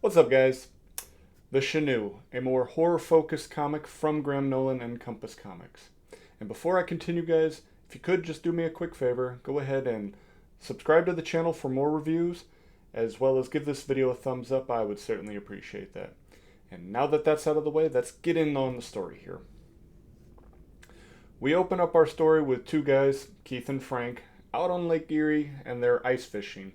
What's up, guys? The Chenoo, a more horror-focused comic from Graham Nolan and Compass Comics. And before I continue, guys, if you could just do me a quick favor, go ahead and subscribe to the channel for more reviews, as well as give this video a thumbs up. I would certainly appreciate that. And now that that's out of the way, let's get in on the story here. We open up our story with two guys, Keith and Frank, out on Lake Erie, and they're ice fishing.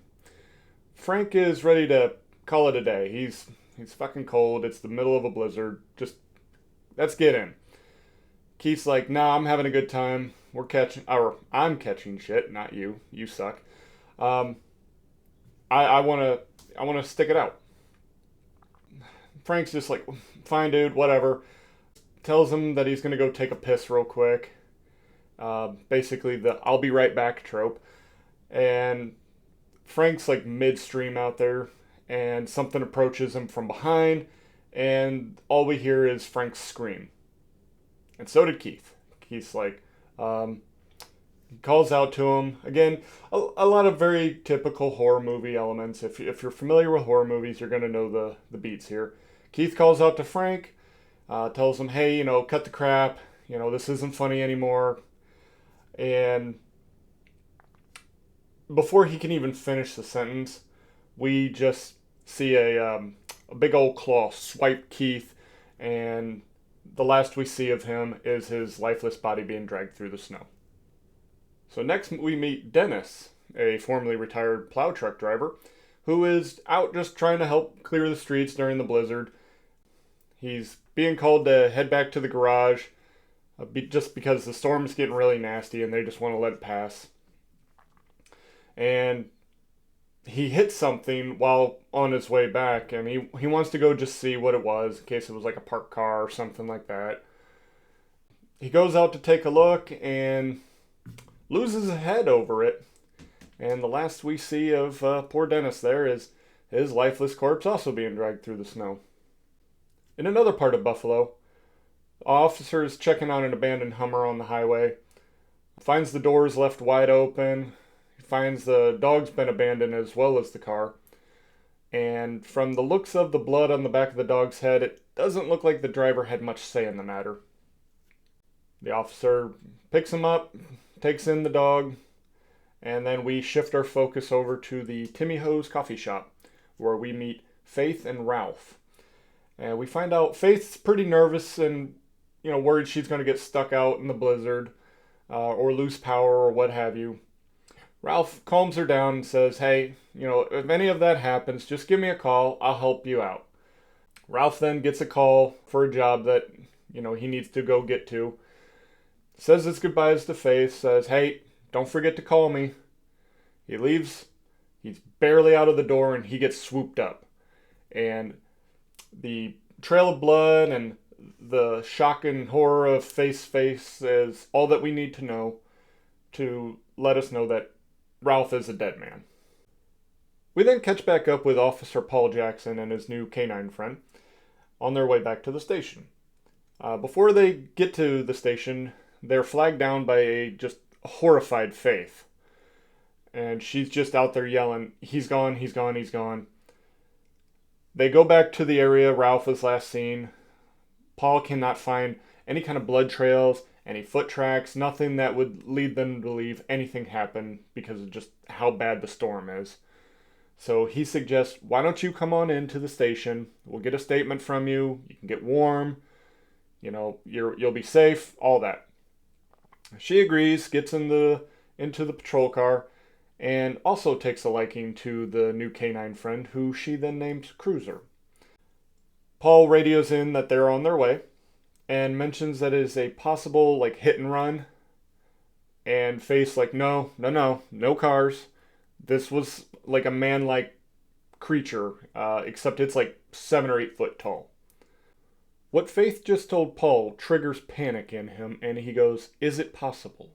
Frank is ready to call it a day. He's fucking cold. It's the middle of a blizzard. Just let's get in. Keith's like, nah, I'm having a good time. I'm catching shit, not you. You suck. Um, I wanna stick it out. Frank's just like, fine, dude, whatever. Tells him that he's gonna go take a piss real quick. Basically the "I'll be right back" trope. And Frank's like midstream out there, and something approaches him from behind, and all we hear is Frank's scream. And so did Keith. Keith's like, he calls out to him. Again, a lot of very typical horror movie elements. If you're familiar with horror movies, you're going to know the beats here. Keith calls out to Frank, tells him, hey, cut the crap. This isn't funny anymore. And before he can even finish the sentence, we just see a big old claw swipe Keith, and the last we see of him is his lifeless body being dragged through the snow. So next we meet Dennis, a formerly retired plow truck driver, who is out just trying to help clear the streets during the blizzard. He's being called to head back to the garage just because the storm's getting really nasty and they just want to let it pass. And he hit something while on his way back, and he wants to go just see what it was, in case it was like a parked car or something like that. He goes out to take a look and loses his head over it. And the last we see of poor Dennis there is his lifeless corpse also being dragged through the snow. In another part of Buffalo, officers checking on an abandoned Hummer on the highway, finds the doors left wide open, finds the dog's been abandoned as well as the car. And from the looks of the blood on the back of the dog's head, it doesn't look like the driver had much say in the matter. The officer picks him up, takes in the dog, and then we shift our focus over to the Timmy Ho's coffee shop, where we meet Faith and Ralph. And we find out Faith's pretty nervous and, worried she's going to get stuck out in the blizzard or lose power or what have you. Ralph calms her down and says, hey, if any of that happens, just give me a call. I'll help you out. Ralph then gets a call for a job that, he needs to go get to. Says his goodbyes to Faith, says, hey, don't forget to call me. He leaves. He's barely out of the door and he gets swooped up. And the trail of blood and the shock and horror of Faith's face is all that we need to know to let us know that Ralph is a dead man. We then catch back up with Officer Paul Jackson and his new canine friend on their way back to the station. Before they get to the station, they're flagged down by a just horrified Faith. And she's just out there yelling, he's gone, he's gone, he's gone. They go back to the area Ralph was last seen. Paul cannot find any kind of blood trails, any foot tracks, nothing that would lead them to believe anything happened because of just how bad the storm is. So he suggests, why don't you come on into the station? We'll get a statement from you. You can get warm. You'll be safe, all that. She agrees, gets into the patrol car, and also takes a liking to the new canine friend, who she then names Cruiser. Paul radios in that they're on their way, and mentions that it is a possible hit and run. And Faith's like, no cars. This was like a man-like creature, except it's 7 or 8 foot tall. What Faith just told Paul triggers panic in him, and he goes, is it possible?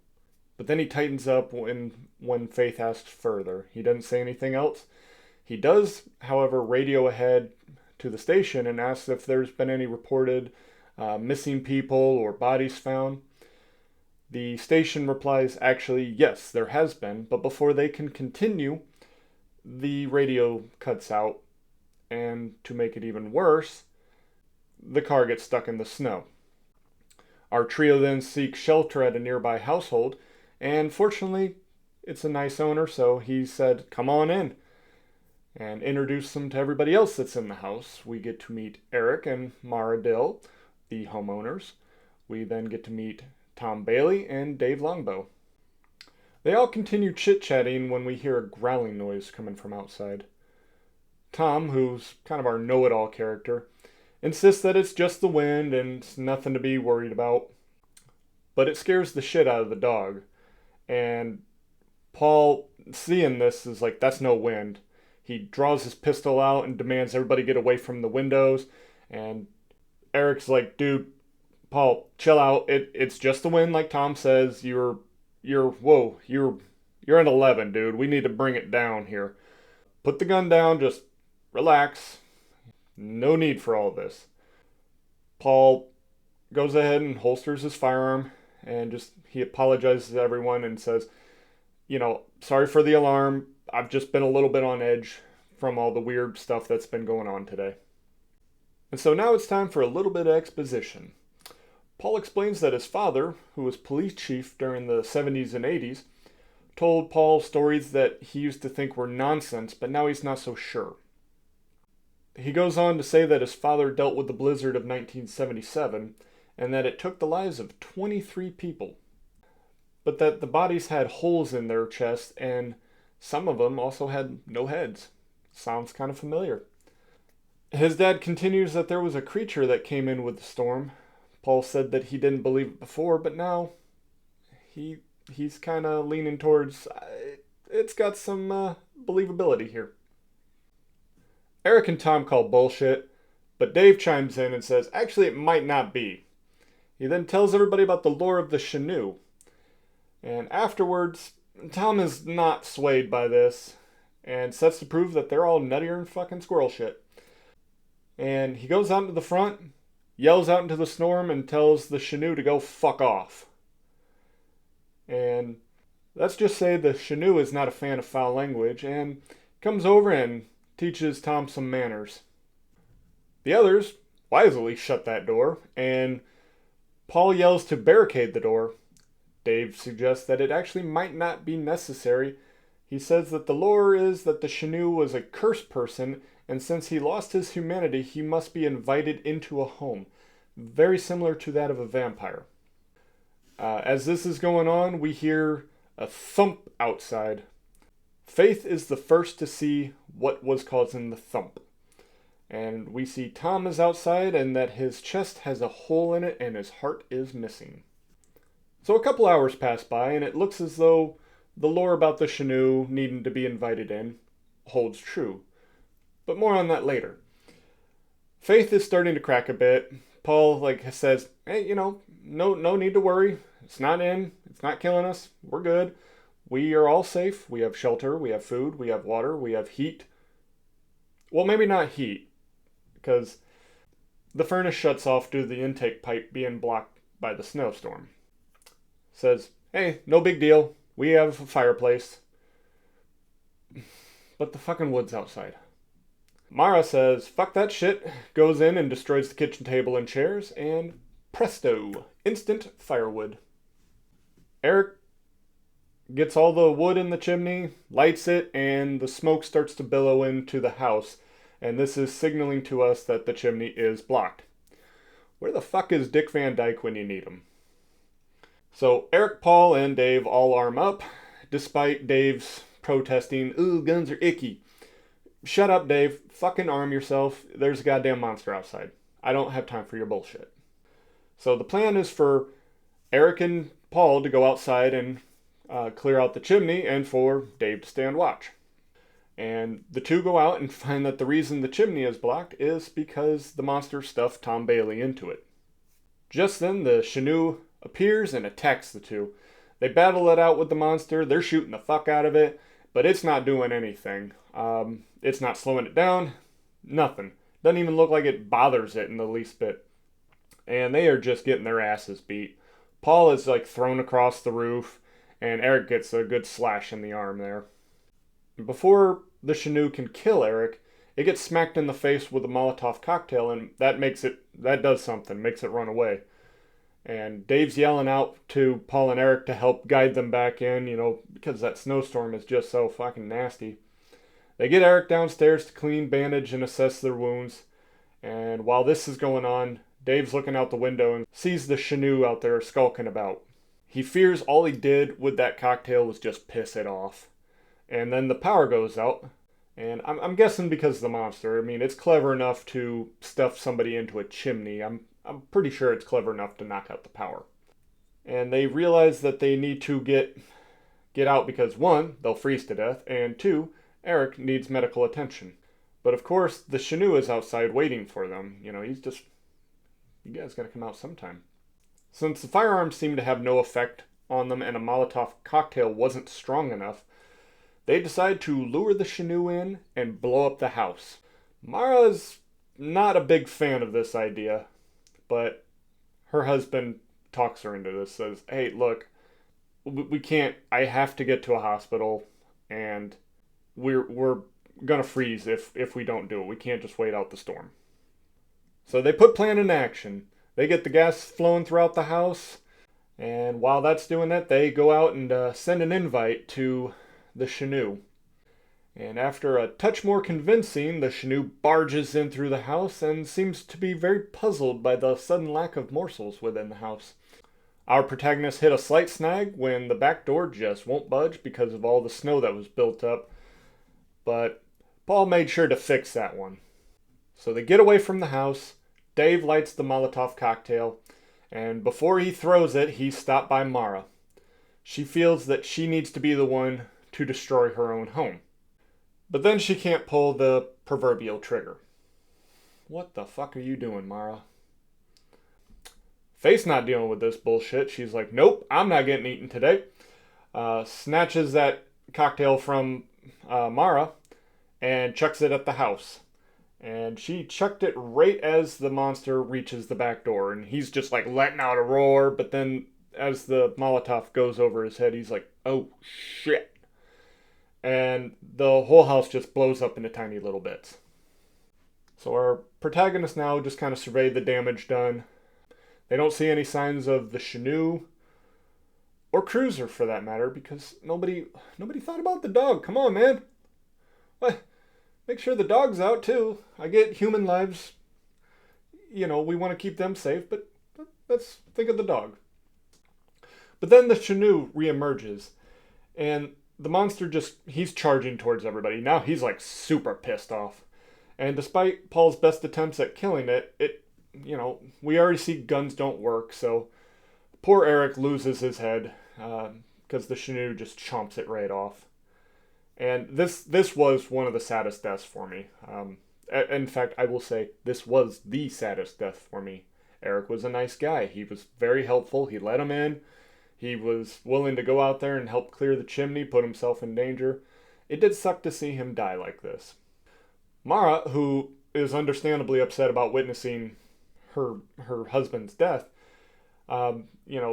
But then he tightens up when Faith asks further. He doesn't say anything else. He does, however, radio ahead to the station and asks if there's been any reported missing people or bodies found. The station replies, actually, yes, there has been, but before they can continue, the radio cuts out and to make it even worse, the car gets stuck in the snow. Our trio then seeks shelter at a nearby household, and fortunately, it's a nice owner, so he said, "Come on in," and introduced them to everybody else that's in the house. We get to meet Eric and Mara Dill, the homeowners. We then get to meet Tom Bailey and Dave Longbow. They all continue chit-chatting when we hear a growling noise coming from outside. Tom, who's kind of our know-it-all character, insists that it's just the wind and it's nothing to be worried about. But it scares the shit out of the dog. And Paul, seeing this, is like, that's no wind. He draws his pistol out and demands everybody get away from the windows. And Eric's like, dude, Paul, chill out. It's just the wind, like Tom says. You're at 11, dude. We need to bring it down here. Put the gun down, just relax. No need for all this. Paul goes ahead and holsters his firearm and he apologizes to everyone and says, sorry for the alarm. I've just been a little bit on edge from all the weird stuff that's been going on today. And so now it's time for a little bit of exposition. Paul explains that his father, who was police chief during the 70s and 80s, told Paul stories that he used to think were nonsense, but now he's not so sure. He goes on to say that his father dealt with the blizzard of 1977 and that it took the lives of 23 people, but that the bodies had holes in their chest and some of them also had no heads. Sounds kind of familiar. His dad continues that there was a creature that came in with the storm. Paul said that he didn't believe it before, but now he's kind of leaning towards it's got some believability here. Eric and Tom call bullshit, but Dave chimes in and says, actually, it might not be. He then tells everybody about the lore of the Chenoo. And afterwards, Tom is not swayed by this and sets to prove that they're all nuttier than fucking squirrel shit. And he goes out into the front, yells out into the storm, and tells the Chenoo to go fuck off. And let's just say the Chenoo is not a fan of foul language and comes over and teaches Tom some manners. The others wisely shut that door, and Paul yells to barricade the door. Dave suggests that it actually might not be necessary. He says that the lore is that the Chenoo was a cursed person, and since he lost his humanity, he must be invited into a home, very similar to that of a vampire. As this is going on, we hear a thump outside. Faith is the first to see what was causing the thump. And we see Tom is outside and that his chest has a hole in it and his heart is missing. So a couple hours pass by and it looks as though the lore about the Chenoo needing to be invited in holds true. But more on that later. Faith is starting to crack a bit. Paul says, hey, no need to worry. It's not in. It's not killing us. We're good. We are all safe. We have shelter. We have food. We have water. We have heat. Well, maybe not heat, because the furnace shuts off due to the intake pipe being blocked by the snowstorm. Says, hey, no big deal. We have a fireplace. But the fucking wood's outside. Mara says, fuck that shit, goes in and destroys the kitchen table and chairs, and presto, instant firewood. Eric gets all the wood in the chimney, lights it, and the smoke starts to billow into the house, and this is signaling to us that the chimney is blocked. Where the fuck is Dick Van Dyke when you need him? So Eric, Paul, and Dave all arm up, despite Dave's protesting, ooh, guns are icky. Shut up, Dave. Fucking arm yourself. There's a goddamn monster outside. I don't have time for your bullshit. So the plan is for Eric and Paul to go outside and clear out the chimney and for Dave to stand watch. And the two go out and find that the reason the chimney is blocked is because the monster stuffed Tom Bailey into it. Just then, the Chenoo appears and attacks the two. They battle it out with the monster. They're shooting the fuck out of it, but it's not doing anything. It's not slowing it down. Nothing. Doesn't even look like it bothers it in the least bit. And they are just getting their asses beat. Paul is thrown across the roof, and Eric gets a good slash in the arm there. Before the Chenoo can kill Eric, it gets smacked in the face with a Molotov cocktail, and that does something, makes it run away. And Dave's yelling out to Paul and Eric to help guide them back in, because that snowstorm is just so fucking nasty. They get Eric downstairs to clean, bandage, and assess their wounds. And while this is going on, Dave's looking out the window and sees the Chenoo out there skulking about. He fears all he did with that cocktail was just piss it off. And then the power goes out. And I'm guessing because of the monster. I mean, it's clever enough to stuff somebody into a chimney. I'm pretty sure it's clever enough to knock out the power. And they realize that they need to get out because, one, they'll freeze to death, and two, Eric needs medical attention. But of course, the Chenoo is outside waiting for them. He's just, you guys gotta come out sometime. Since the firearms seemed to have no effect on them and a Molotov cocktail wasn't strong enough, they decide to lure the Chenoo in and blow up the house. Mara's not a big fan of this idea, but her husband talks her into this, says, hey, look, we can't, I have to get to a hospital, and we're gonna freeze if we don't do it. We can't just wait out the storm. So they put plan in action. They get the gas flowing throughout the house, and while that's doing that, they go out and send an invite to the Chenoo. And after a touch more convincing, the Chenoo barges in through the house and seems to be very puzzled by the sudden lack of morsels within the house. Our protagonist hit a slight snag when the back door just won't budge because of all the snow that was built up, but Paul made sure to fix that one. So they get away from the house. Dave lights the Molotov cocktail, and before he throws it, he's stopped by Mara. She feels that she needs to be the one to destroy her own home. But then she can't pull the proverbial trigger. What the fuck are you doing, Mara? Faith's not dealing with this bullshit. She's like, nope, I'm not getting eaten today. Snatches that cocktail from Mara and chucks it at the house. And she chucked it right as the monster reaches the back door. And he's just like letting out a roar. But then as the Molotov goes over his head, he's like, oh shit. And the whole house just blows up into tiny little bits. So our protagonists now just kind of survey the damage done. They don't see any signs of the Chenoo or Cruiser for that matter, because nobody thought about the dog. Come on, man. What? Make sure the dog's out too. I get human lives. We want to keep them safe, but let's think of the dog. But then the Chenoo reemerges, and the monster he's charging towards everybody. Now he's like super pissed off. And despite Paul's best attempts at killing it, we already see guns don't work, so poor Eric loses his head because the Chenoo just chomps it right off. And this was one of the saddest deaths for me. In fact, I will say this was the saddest death for me. Eric was a nice guy. He was very helpful. He let him in. He was willing to go out there and help clear the chimney, put himself in danger. It did suck to see him die like this. Mara, who is understandably upset about witnessing her husband's death,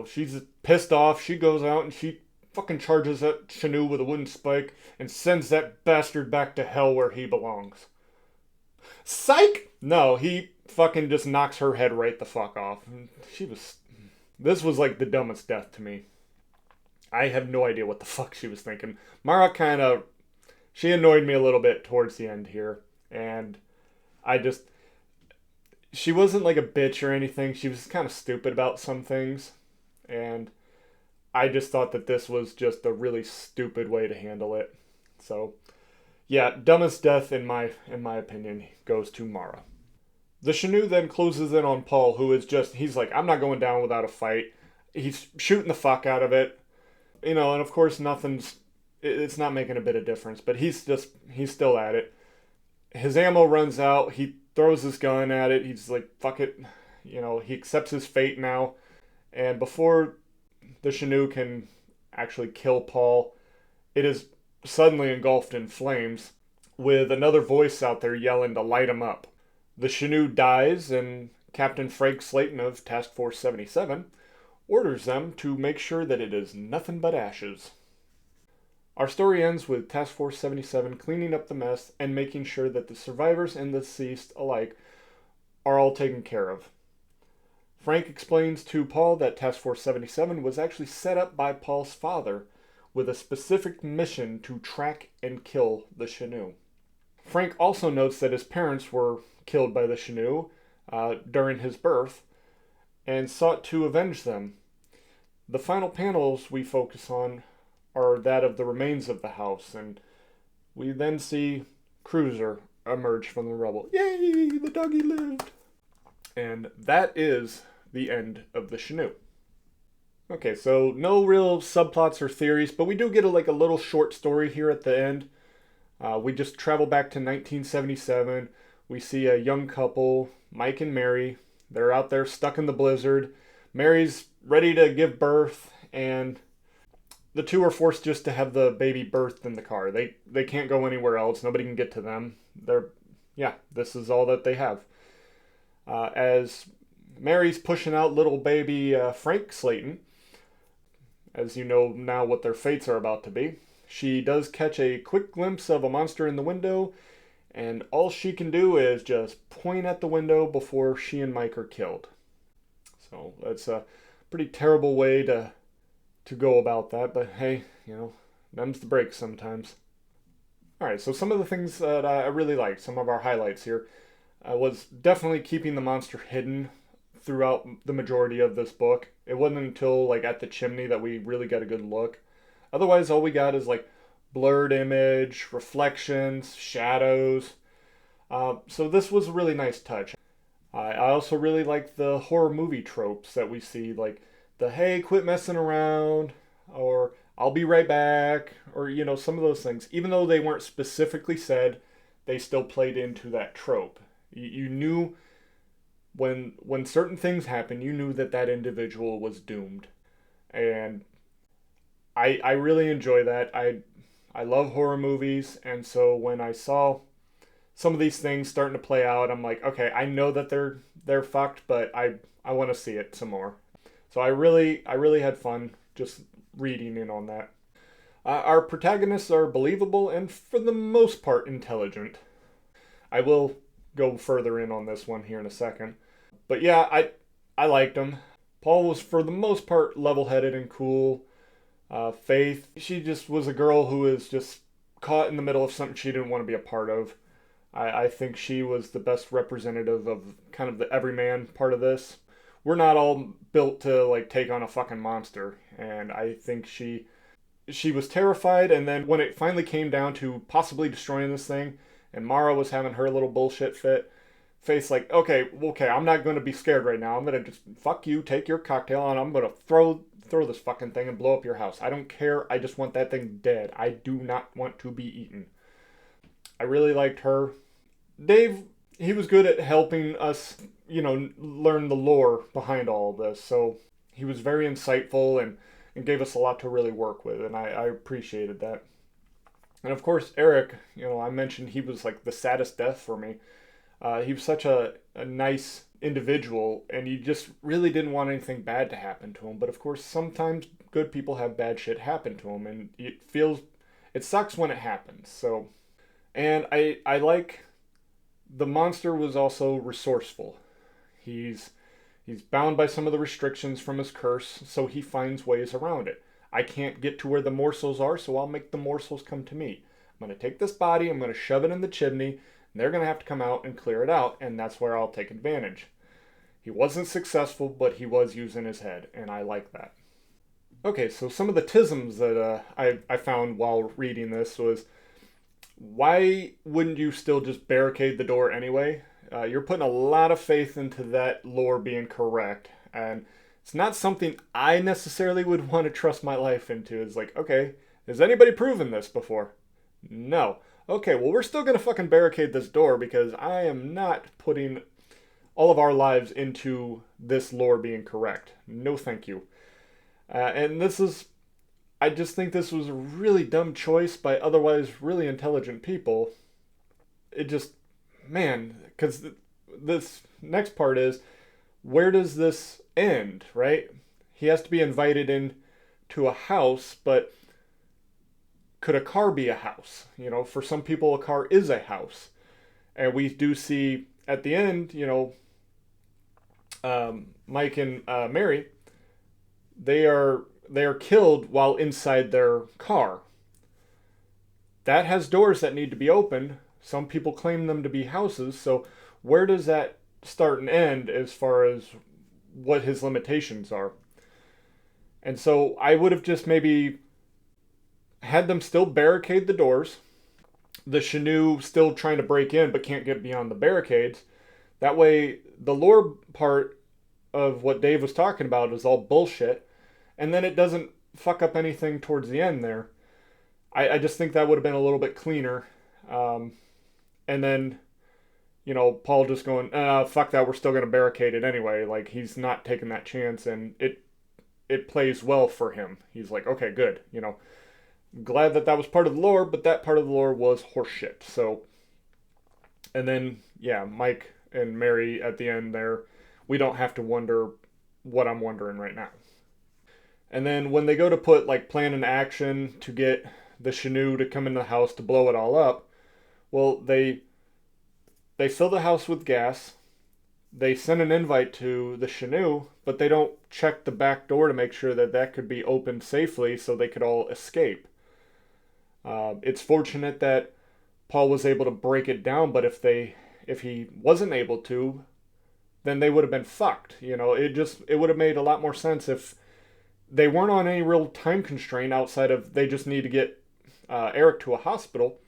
she's pissed off. She goes out and she fucking charges at Chenoo with a wooden spike and sends that bastard back to hell where he belongs. Psych! No, he fucking just knocks her head right the fuck off. This was like the dumbest death to me. I have no idea what the fuck she was thinking. Mara she annoyed me a little bit towards the end here. And she wasn't like a bitch or anything. She was kind of stupid about some things. And I just thought that this was just a really stupid way to handle it. So, yeah, dumbest death in my opinion goes to Mara. The Chenoo then closes in on Paul, who is he's like, I'm not going down without a fight. He's shooting the fuck out of it. And of course it's not making a bit of difference, but he's still at it. His ammo runs out. He throws his gun at it. He's like, fuck it. He accepts his fate now. And before the Chenoo can actually kill Paul, it is suddenly engulfed in flames, with another voice out there yelling to light him up. The Chenoo dies, and Captain Frank Slayton of Task Force 77 orders them to make sure that it is nothing but ashes. Our story ends with Task Force 77 cleaning up the mess and making sure that the survivors and the deceased alike are all taken care of. Frank explains to Paul that Task Force 77 was actually set up by Paul's father with a specific mission to track and kill the Chenoo. Frank also notes that his parents were killed by the Chenoo during his birth and sought to avenge them. The final panels we focus on are that of the remains of the house, and we then see Cruiser emerge from the rubble. Yay, the doggy lived! And that is the end of the Chenoo. Okay, so no real subplots or theories, but we do get a little short story here at the end. We just travel back to 1977. We see a young couple, Mike and Mary. They're out there stuck in the blizzard. Mary's ready to give birth, and the two are forced just to have the baby birthed in the car. They can't go anywhere else. Nobody can get to them. This is all that they have. As Mary's pushing out little baby Frank Slayton, as you know now what their fates are about to be, she does catch a quick glimpse of a monster in the window, and all she can do is just point at the window before she and Mike are killed. So that's a pretty terrible way to go about that, but hey, them's the breaks sometimes. Alright, so some of the things that I really liked, some of our highlights here, was definitely keeping the monster hidden throughout the majority of this book. It wasn't until at the chimney that we really got a good look. Otherwise, all we got is blurred image, reflections, shadows. So this was a really nice touch. I also really like the horror movie tropes that we see, the hey, quit messing around, or I'll be right back, or some of those things. Even though they weren't specifically said, they still played into that trope. You knew when certain things happened, you knew that individual was doomed. And I really enjoy that. I love horror movies, and so when I saw some of these things starting to play out, I'm like, okay, I know that they're fucked, but I want to see it some more. So I really had fun just reading in on that. Our protagonists are believable and for the most part intelligent. I will go further in on this one here in a second. But yeah, I liked him. Paul was for the most part level-headed and cool. Faith, she just was a girl who was just caught in the middle of something she didn't want to be a part of. I think she was the best representative of kind of the everyman part of this. We're not all built to take on a fucking monster, and I think she was terrified, and then when it finally came down to possibly destroying this thing, and Mara was having her little bullshit fit, Faith's okay, I'm not going to be scared right now. I'm going to just, fuck you, take your cocktail, and I'm going to throw this fucking thing and blow up your house. I don't care, I just want that thing dead. I do not want to be eaten. I really liked her. Dave, he was good at helping us, learn the lore behind all of this, so he was very insightful and gave us a lot to really work with, and I appreciated that. And of course, Eric, I mentioned he was the saddest death for me. He was such a nice individual, and you just really didn't want anything bad to happen to him. But of course, sometimes good people have bad shit happen to them, and it sucks when it happens. So, and I like the monster was also resourceful. He's bound by some of the restrictions from his curse, so he finds ways around it. I can't get to where the morsels are, so I'll make the morsels come to me. I'm going to take this body, I'm going to shove it in the chimney, and they're going to have to come out and clear it out, and that's where I'll take advantage. He wasn't successful, but he was using his head, and I like that. Okay, so some of the tisms that I found while reading this was, why wouldn't you still just barricade the door anyway? You're putting a lot of faith into that lore being correct, and it's not something I necessarily would want to trust my life into. It's okay, has anybody proven this before? No. Okay, well, we're still going to fucking barricade this door because I am not putting all of our lives into this lore being correct. No thank you. And I just think this was a really dumb choice by otherwise really intelligent people. It just, man, because this next part is, where does this end, right? He has to be invited in to a house, but could a car be a house? You know, for some people, a car is a house. And we do see at the end, Mike and Mary, they are killed while inside their car. That has doors that need to be opened. Some people claim them to be houses. So where does that start and end as far as what his limitations are? And so I would have just maybe had them still barricade the doors. The Chenoo still trying to break in but can't get beyond the barricades. That way, the lore part of what Dave was talking about is all bullshit, and then it doesn't fuck up anything towards the end there. I just think that would have been a little bit cleaner. And then, Paul just going, fuck that, we're still going to barricade it anyway. Like, he's not taking that chance, and it plays well for him. He's like, okay, good. Glad that was part of the lore, but that part of the lore was horseshit. So, and then, yeah, Mike and Mary at the end there, we don't have to wonder what I'm wondering right now. And then when they go to put like plan and action to get the Chenoo to come in the house to blow it all up, well, they fill the house with gas. They send an invite to the Chenoo, but they don't check the back door to make sure that could be opened safely so they could all escape. It's fortunate that Paul was able to break it down, but if he wasn't able to, then they would have been fucked. It would have made a lot more sense if they weren't on any real time constraint outside of they just need to get Eric to a hospital.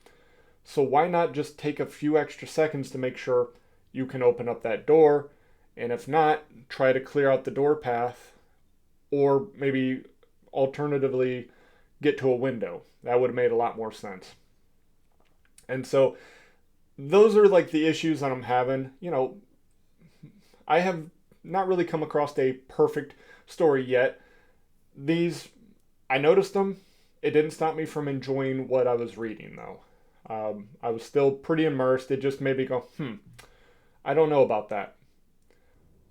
So why not just take a few extra seconds to make sure you can open up that door, and if not, try to clear out the door path, or maybe alternatively get to a window. That would have made a lot more sense. And so those are like the issues that I'm having. I have not really come across a perfect story yet. I noticed them. It didn't stop me from enjoying what I was reading, though. I was still pretty immersed. It just made me go, I don't know about that.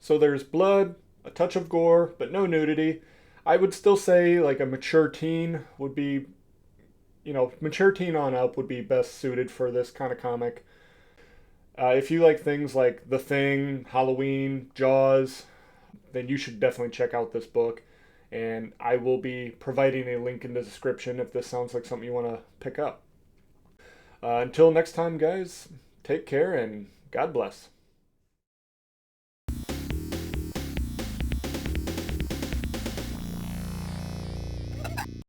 So there's blood, a touch of gore, but no nudity. I would still say like a mature teen would be, mature teen on up would be best suited for this kind of comic. If you like things like The Thing, Halloween, Jaws, then you should definitely check out this book. And I will be providing a link in the description if this sounds like something you want to pick up. Until next time, guys, take care and God bless.